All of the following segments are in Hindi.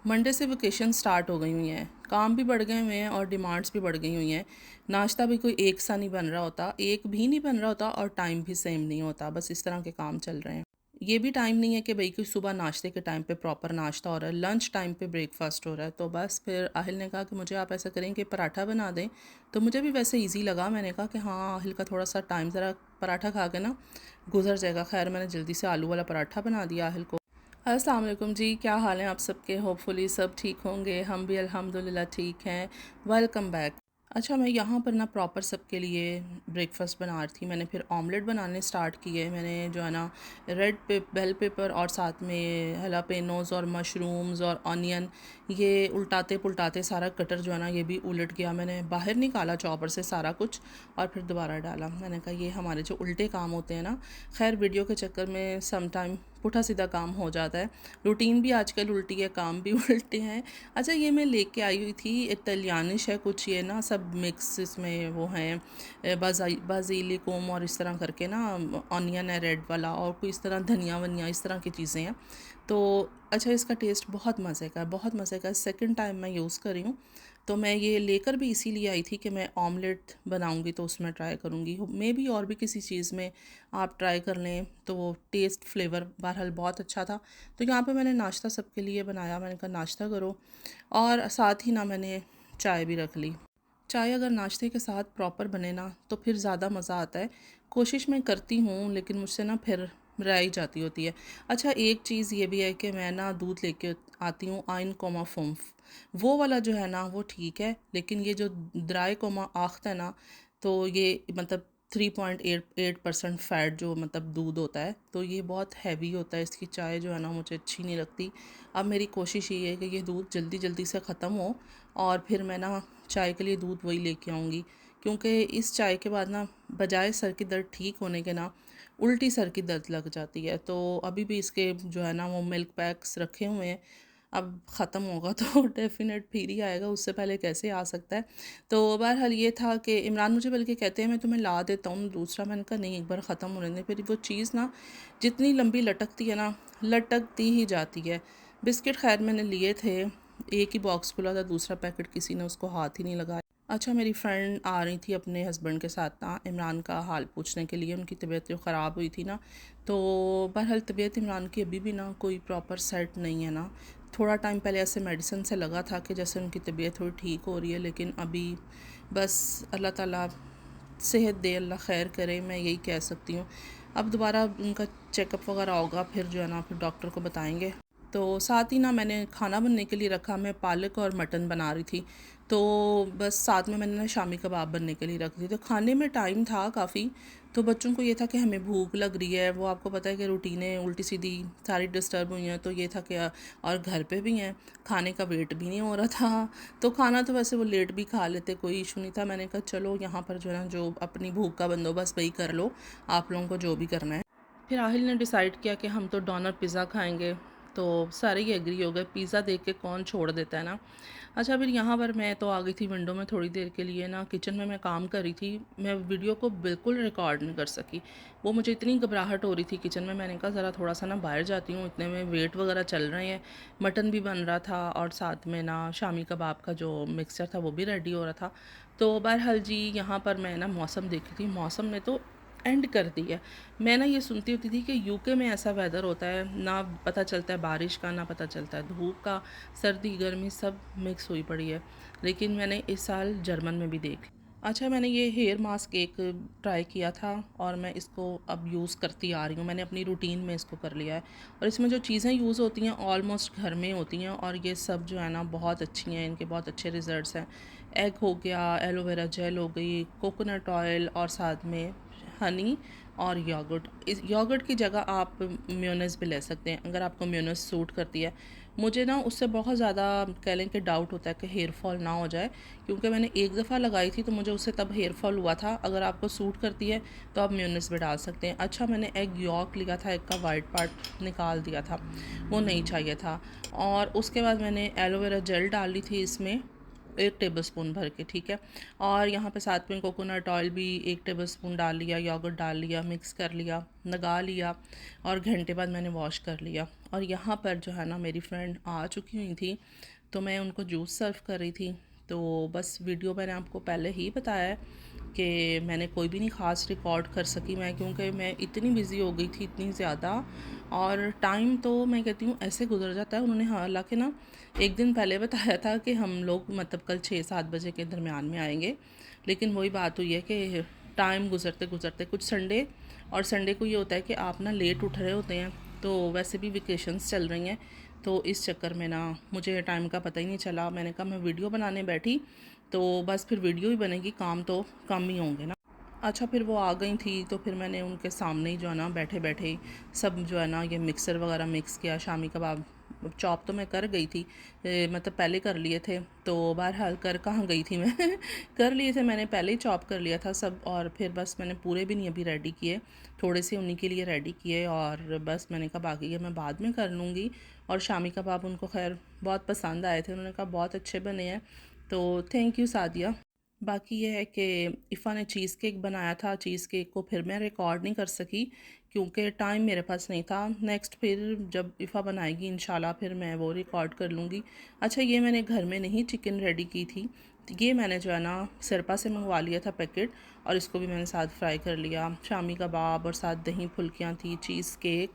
मंडे से वेकेशन स्टार्ट हो गई हुई हैं, काम भी बढ़ गए हुए हैं और डिमांड्स भी बढ़ गई हुई हैं। नाश्ता भी कोई एक सा नहीं बन रहा होता, एक भी नहीं बन रहा होता और टाइम भी सेम नहीं होता, बस इस तरह के काम चल रहे हैं। ये भी टाइम नहीं है कि भाई कि सुबह नाश्ते के टाइम पे प्रॉपर नाश्ता हो रहा है, लंच टाइम पे ब्रेकफास्ट हो रहा है। तो बस फिर आहिल ने कहा कि मुझे आप ऐसा करें कि पराठा बना दें। तो मुझे भी वैसे इजी लगा, मैंने कहा कि हाँ आहिल का थोड़ा सा टाइम ज़रा पराठा खा के ना गुजर जाएगा। खैर मैंने जल्दी से आलू वाला पराठा बना दिया आहिल को। अस्सलाम वालेकुम जी, क्या हाल है आप सबके। होपफुली सब ठीक होंगे, हम भी अल्हम्दुलिल्लाह ठीक हैं। Welcome back. अच्छा, मैं यहाँ पर ना प्रॉपर सबके लिए ब्रेकफास्ट बना रही थी। मैंने फिर ऑमलेट बनाने स्टार्ट किए। मैंने जो है ना बेल पेपर और साथ में हलापेनोज़ और मशरूम्स और ऑनियन, ये उल्टाते पुल्टाते सारा कटर जो है ना ये भी उलट गया। मैंने बाहर निकाला चॉपर से सारा कुछ और फिर दोबारा डाला। मैंने कहा ये हमारे जो उल्टे काम होते हैं ना, खैर वीडियो के चक्कर में सम टाइम पुठा सीधा काम हो जाता है। रूटीन भी आजकल उल्टी है, काम भी उल्टे हैं। अच्छा, ये मैं लेके आई हुई थी, इटालियनिश है कुछ, ये ना सब मिक्स इसमें वो हैं, बाज़िलिकुम और इस तरह करके ना ऑनियन है रेड वाला, और कोई इस तरह धनिया वनिया इस तरह की चीज़ें हैं। तो अच्छा, इसका टेस्ट बहुत मज़े का है, बहुत मज़े का है। सेकंड टाइम मैं यूज़ कर रही हूँ। तो मैं ये लेकर भी इसीलिए आई थी कि मैं ऑमलेट बनाऊंगी तो उसमें ट्राई करूँगी। मे भी और भी किसी चीज़ में आप ट्राई कर लें तो वो टेस्ट फ्लेवर बहरहाल बहुत अच्छा था। तो यहाँ पे मैंने नाश्ता सबके लिए बनाया। मैंने कहा नाश्ता करो, और साथ ही ना मैंने चाय भी रख ली। चाय अगर नाश्ते के साथ प्रॉपर बने ना तो फिर ज़्यादा मज़ा आता है। कोशिश मैं करती हूँ लेकिन मुझसे ना फिर रह ही जाती होती है। अच्छा, एक चीज़ ये भी है कि मैं ना दूध लेके आती हूँ आइन कोमा फुम्फ, वो वाला जो है ना वो ठीक है, लेकिन ये जो द्राय कोमा आख्त है ना, तो ये मतलब 3.88% फ़ैट जो मतलब दूध होता है, तो ये बहुत हैवी होता है। इसकी चाय जो है ना मुझे अच्छी नहीं लगती। अब मेरी कोशिश ये है कि ये दूध जल्दी जल्दी से ख़त्म हो और फिर मैं ना चाय के लिए दूध वही लेके आऊँगी, क्योंकि इस चाय के बाद ना बजाय सर की दर्द ठीक होने के ना उल्टी सर की दर्द लग जाती है। तो अभी भी इसके जो है ना वो मिल्क पैक्स रखे हुए हैं, अब ख़त्म होगा तो डेफिनेट फिर ही आएगा, उससे पहले कैसे आ सकता है। तो बहरहाल ये था कि इमरान मुझे बल्कि कहते हैं मैं तुम्हें ला देता हूँ दूसरा। मैंने कहा नहीं, एक बार ख़त्म होने दें। फिर वो चीज़ ना जितनी लंबी लटकती है ना, लटकती ही जाती है। बिस्किट खैर मैंने लिए थे, एक ही बॉक्स खुला था, दूसरा पैकेट किसी ने उसको हाथ ही नहीं लगाया। अच्छा, मेरी फ्रेंड आ रही थी अपने हस्बैंड के साथ ना इमरान का हाल पूछने के लिए। उनकी तबीयत जो ख़राब हुई थी ना, तो बहरहाल तबीयत इमरान की अभी भी ना कोई प्रॉपर सेट नहीं है ना। थोड़ा टाइम पहले ऐसे मेडिसिन से लगा था कि जैसे उनकी तबीयत थोड़ी ठीक हो रही है, लेकिन अभी बस अल्लाह ताला सेहत दे, अल्लाह खैर करे, मैं यही कह सकती हूँ। अब दोबारा उनका चेकअप वगैरह होगा, फिर जो है ना फिर डॉक्टर को बताएंगे। तो साथ ही ना मैंने खाना बनने के लिए रखा। मैं पालक और मटन बना रही थी, तो बस साथ में मैंने ना शामी कबाब बनने के लिए रख दी। तो खाने में टाइम था काफ़ी। तो बच्चों को ये था कि हमें भूख लग रही है, वो आपको पता है कि रूटीनें उल्टी सीधी सारी डिस्टर्ब हुई हैं, तो ये था कि और घर पे भी हैं, खाने का वेट भी नहीं हो रहा था। तो खाना तो वैसे वो लेट भी खा लेते, कोई इशू नहीं था। मैंने कहा चलो यहाँ पर जो है ना जो अपनी भूख का बंदोबस्त वही कर लो, आप लोगों को जो भी करना है। फिर आहिल ने डिसाइड किया कि हम तो डोनर पिज़्ज़ा खाएंगे, तो सारे ही एग्री हो गए। पिज़्ज़ा देख के कौन छोड़ देता है ना। अच्छा, फिर यहाँ पर मैं तो आ गई थी विंडो में थोड़ी देर के लिए ना। किचन में मैं काम कर रही थी, मैं वीडियो को बिल्कुल रिकॉर्ड नहीं कर सकी। वो मुझे इतनी घबराहट हो रही थी किचन में। मैंने कहा ज़रा थोड़ा सा ना बाहर जाती हूँ, इतने में वेट वगैरह चल रहे हैं, मटन भी बन रहा था और साथ में ना शामी कबाब का जो मिक्सचर था वो भी रेडी हो रहा था। तो बहरहाल जी यहाँ पर मैं ना मौसम देख रही थी, मौसम ने तो एंड कर दी है। मैं ना ये सुनती होती थी कि यूके में ऐसा वेदर होता है, ना पता चलता है बारिश का, ना पता चलता है धूप का, सर्दी गर्मी सब मिक्स हुई पड़ी है। लेकिन मैंने इस साल जर्मन में भी देख। अच्छा, मैंने ये हेयर मास्क एक ट्राई किया था और मैं इसको अब यूज़ करती आ रही हूँ। मैंने अपनी रूटीन में इसको कर लिया है, और इसमें जो चीज़ें यूज़ होती हैं ऑलमोस्ट घर में होती हैं, और ये सब जो है ना बहुत अच्छी हैं, इनके बहुत अच्छे रिज़ल्ट्स हैं। एग हो गया, एलोवेरा जेल हो गई, कोकोनट ऑयल, और साथ में हनी और योगर्ट। इस योगर्ट की जगह आप मेयोनेज़ भी ले सकते हैं अगर आपको मेयोनेज़ सूट करती है। मुझे ना उससे बहुत ज़्यादा कह लें कि डाउट होता है कि हेयर फॉल ना हो जाए, क्योंकि मैंने एक दफ़ा लगाई थी तो मुझे उससे तब हेयर फॉल हुआ था। अगर आपको सूट करती है तो आप मेयोनेज़ भी डाल सकते हैं। अच्छा, मैंने एग यॉक लिया था, एग का वाइट पार्ट निकाल दिया था, वो नहीं चाहिए था। और उसके बाद मैंने एलोवेरा जेल डाली थी इसमें, 1 टेबलस्पून भर के, ठीक है। और यहाँ पे साथ में कोकोनट ऑयल भी 1 टेबलस्पून डाल लिया, योगर्ट डाल लिया, मिक्स कर लिया, लगा लिया और घंटे बाद मैंने वॉश कर लिया। और यहाँ पर जो है ना मेरी फ्रेंड आ चुकी हुई थी, तो मैं उनको जूस सर्व कर रही थी। तो बस वीडियो मैंने आपको पहले ही बताया है कि मैंने कोई भी नहीं ख़ास रिकॉर्ड कर सकी मैं, क्योंकि मैं इतनी बिज़ी हो गई थी, इतनी ज़्यादा। और टाइम तो मैं कहती हूँ ऐसे गुजर जाता है। उन्होंने हालांकि ना एक दिन पहले बताया था कि हम लोग मतलब कल 6-7 बजे के दरमियान में आएंगे, लेकिन वही बात हुई है कि टाइम गुजरते गुजरते कुछ संडे को ये होता है कि आप ना लेट उठ रहे होते हैं, तो वैसे भी वेकेशंस चल रही हैं, तो इस चक्कर में ना मुझे टाइम का पता ही नहीं चला। मैंने कहा मैं वीडियो बनाने बैठी तो बस फिर वीडियो ही बनेगी, काम तो कम ही होंगे ना। अच्छा, फिर वो आ गई थी तो फिर मैंने उनके सामने ही जो है ना बैठे बैठे सब जो है ना ये मिक्सर वगैरह मिक्स किया। शामी कबाब चॉप तो मैं कर गई थी, मतलब पहले कर लिए थे, तो बहरहाल कर कहाँ गई थी मैं कर लिए थे मैंने, पहले ही चॉप कर लिया था सब। और फिर बस मैंने पूरे भी नहीं अभी रेडी किए, थोड़े से उन्हीं के लिए रेडी किए और बस मैंने कहा बाकी के मैं बाद में कर लूँगी। और शामी कबाब उनको खैर बहुत पसंद आए थे, उन्होंने कहा बहुत अच्छे बने हैं, तो थैंक यू सादिया। बाकी ये है कि इफ़ा ने चीज़ केक बनाया था। चीज़ केक को फिर मैं रिकॉर्ड नहीं कर सकी क्योंकि टाइम मेरे पास नहीं था। नेक्स्ट फिर जब इफ़ा बनाएगी इंशाल्लाह फिर मैं वो रिकॉर्ड कर लूँगी। अच्छा, ये मैंने घर में नहीं चिकन रेडी की थी, ये मैंने जो है ना सिरपा से मंगवा लिया था पैकेट, और इसको भी मैंने साथ फ्राई कर लिया। शामी कबाब और साथ दही फुल्कियाँ थी, चीज़ केक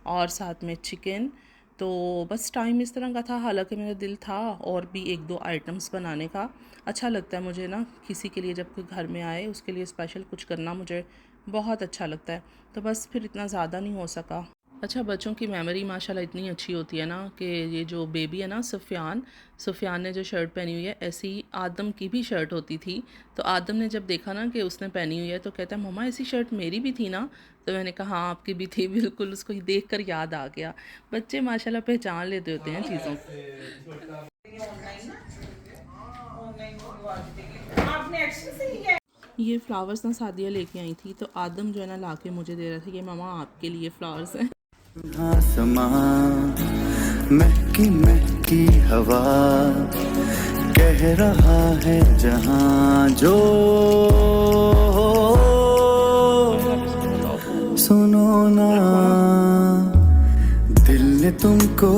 और साथ में चिकन। तो बस टाइम इस तरह का था, हालांकि मेरा दिल था और भी 1-2 आइटम्स बनाने का। अच्छा लगता है मुझे ना किसी के लिए जब कोई घर में आए उसके लिए स्पेशल कुछ करना मुझे बहुत अच्छा लगता है, तो बस फिर इतना ज़्यादा नहीं हो सका। अच्छा, बच्चों की मेमोरी माशाल्लाह इतनी अच्छी होती है ना कि ये जो बेबी है ना सुफियान ने जो शर्ट पहनी हुई है ऐसी ही आदम की भी शर्ट होती थी। तो आदम ने जब देखा ना कि उसने पहनी हुई है तो कहता है मम्मा ऐसी शर्ट मेरी भी थी ना। तो मैंने कहा हाँ आपकी भी थी बिल्कुल, उसको देख कर याद आ गया। बच्चे माशाल्लाह पहचान लेते होते हैं चीज़ों को। ये फ्लावर्स ना सादिया लेके आई थी, तो आदम जो है ना लाके मुझे दे रहा था कि मामा आपके लिए फ्लावर्स हैं। महकी महकी हवा कह रहा है जहां जो सुनो ना, दिल ने तुमको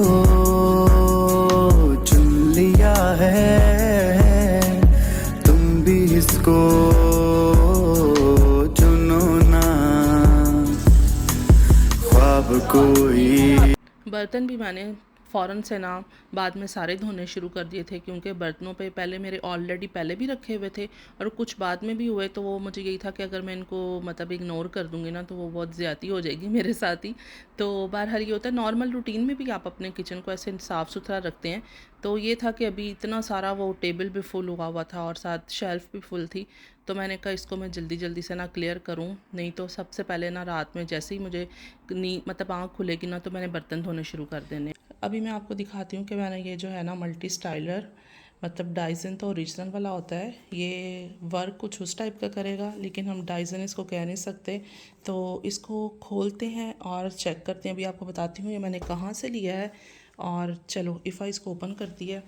चुन लिया है, तुम भी इसको चुनो ना, ख्वाब कोई। बर्तन भी मैंने फ़ौरन से ना बाद में सारे धोने शुरू कर दिए थे, क्योंकि बर्तनों पे पहले मेरे ऑलरेडी पहले भी रखे हुए थे और कुछ बाद में भी हुए, तो वो मुझे यही था कि अगर मैं इनको मतलब इग्नोर कर दूँगी ना तो वो बहुत ज़्यादती हो जाएगी मेरे साथ ही। तो बहरहाल ये होता है, नॉर्मल रूटीन में भी आप अपने किचन को ऐसे साफ़ सुथरा रखते हैं। तो ये था कि अभी इतना सारा वो टेबल भी फुल हुआ था और साथ शेल्फ़ भी फुल थी, तो मैंने कहा इसको मैं जल्दी जल्दी से ना क्लियर करूं, नहीं तो सबसे पहले ना रात में जैसे ही मुझे मतलब आँख खुलेगी ना तो मैंने बर्तन धोने शुरू कर देने। अभी मैं आपको दिखाती हूँ कि मैंने ये जो है ना मल्टी स्टाइलर, मतलब डाइजन तो ओरिजिनल वाला होता है, ये वर्क कुछ उस टाइप का करेगा लेकिन हम डाइजन इसको कह नहीं सकते। तो इसको खोलते हैं और चेक करते हैं। अभी आपको बताती हूँ ये मैंने कहाँ से लिया है। और चलो इफ़ा इसको ओपन करती है,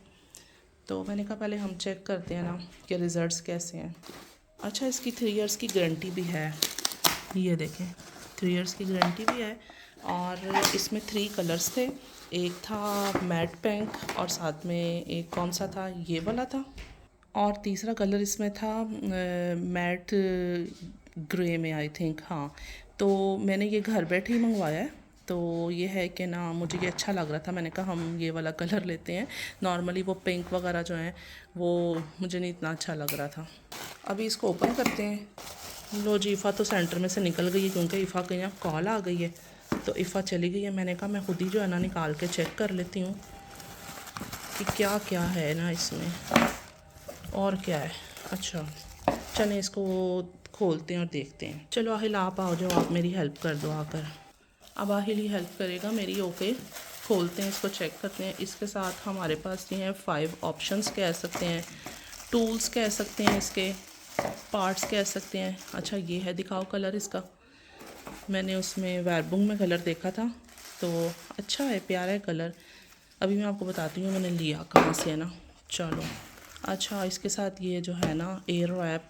तो मैंने कहा पहले हम चेक करते हैं ना कि रिज़ल्ट्स कैसे हैं। अच्छा, इसकी 3 इयर्स की गारंटी भी है, ये देखें 3 इयर्स की गारंटी भी है। और इसमें 3 कलर्स थे, एक था मैट पिंक और साथ में एक कौन सा था, ये वाला था, और तीसरा कलर इसमें था मैट ग्रे में आई थिंक। हाँ, तो मैंने ये घर बैठे ही मंगवाया है। तो ये है कि ना मुझे ये अच्छा लग रहा था, मैंने कहा हम ये वाला कलर लेते हैं। नॉर्मली वो पिंक वगैरह जो है वो मुझे नहीं इतना अच्छा लग रहा था। अभी इसको ओपन करते हैं। लो जी, इफ़ा तो सेंटर में से निकल गई है क्योंकि इफ़ा के यहाँ कॉल आ गई है, तो इफ़ा चली गई है। मैंने कहा मैं खुद ही जो है ना निकाल के चेक कर लेती हूँ कि क्या क्या है ना इसमें और क्या है। अच्छा चलें इसको खोलते हैं और देखते हैं। चलो आहिल आप आओ जाओ, आप मेरी हेल्प कर दो आकर। अब आहिल ही हेल्प करेगा मेरी। ओके, खोलते हैं इसको, चेक करते हैं। इसके साथ हमारे पास ये हैं 5 ऑप्शंस कह सकते हैं, टूल्स कह सकते हैं, इसके पार्ट्स कह सकते हैं। अच्छा ये है, दिखाओ कलर इसका। मैंने उसमें वेरबुंग में कलर देखा था तो अच्छा है, प्यारा है कलर। अभी मैं आपको बताती हूँ मैंने लिया कहाँ से है ना। चलो अच्छा, इसके साथ ये जो है ना एयर रैप,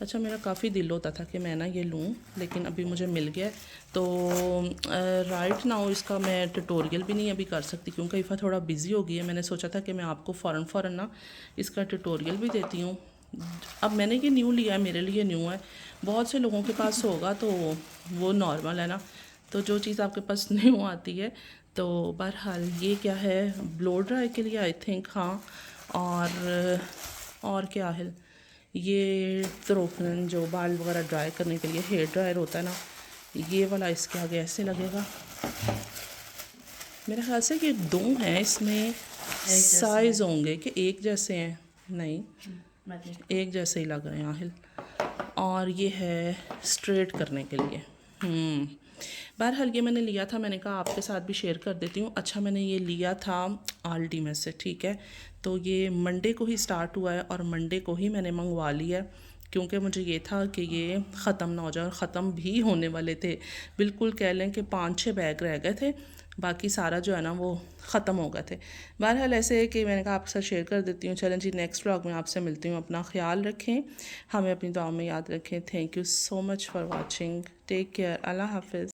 अच्छा मेरा काफ़ी दिल होता था कि मैं ना ये लूँ, लेकिन अभी मुझे मिल गया। तो राइट नाउ इसका मैं ट्यूटोरियल भी नहीं अभी कर सकती क्योंकि इफ़ा थोड़ा बिज़ी हो गई है। मैंने सोचा था कि मैं आपको फ़ौरन ना इसका ट्यूटोरियल भी देती हूँ। अब मैंने ये न्यू लिया है, मेरे लिए न्यू है, बहुत से लोगों के पास होगा तो वो नॉर्मल है ना। तो जो चीज़ आपके पास न्यू आती है, तो बहरहाल ये क्या है, ब्लो ड्राई के लिए आई थिंक, हाँ। और क्या है, ये त्रोफन जो बाल वगैरह ड्राई करने के लिए हेयर ड्रायर होता है ना, ये वाला इसके आगे ऐसे लगेगा। मेरे ख्याल से ये दो हैं, इसमें साइज़ होंगे कि एक जैसे हैं, नहीं एक जैसे ही लग रहे हैं आहिल। और ये है स्ट्रेट करने के लिए। बहरहाल ये मैंने लिया था, मैंने कहा आपके साथ भी शेयर कर देती हूँ। अच्छा, मैंने ये लिया था आल्डी में से, ठीक है। तो ये मंडे को ही स्टार्ट हुआ है और मंडे को ही मैंने मंगवा लिया क्योंकि मुझे ये था कि ये ख़त्म ना हो जाए, और ख़त्म भी होने वाले थे। बिल्कुल कह लें कि 5-6 बैग रह गए थे, बाकी सारा जो है ना वो ख़त्म हो गए थे। बहरहाल ऐसे है कि मैंने कहा आपके साथ शेयर कर देती हूँ। चलें जी, नेक्स्ट व्लॉग में आपसे मिलती हूँ। अपना ख्याल रखें, हमें अपनी दुआ में याद रखें। Thank you so much for watching, take care, Allah हाफिज़।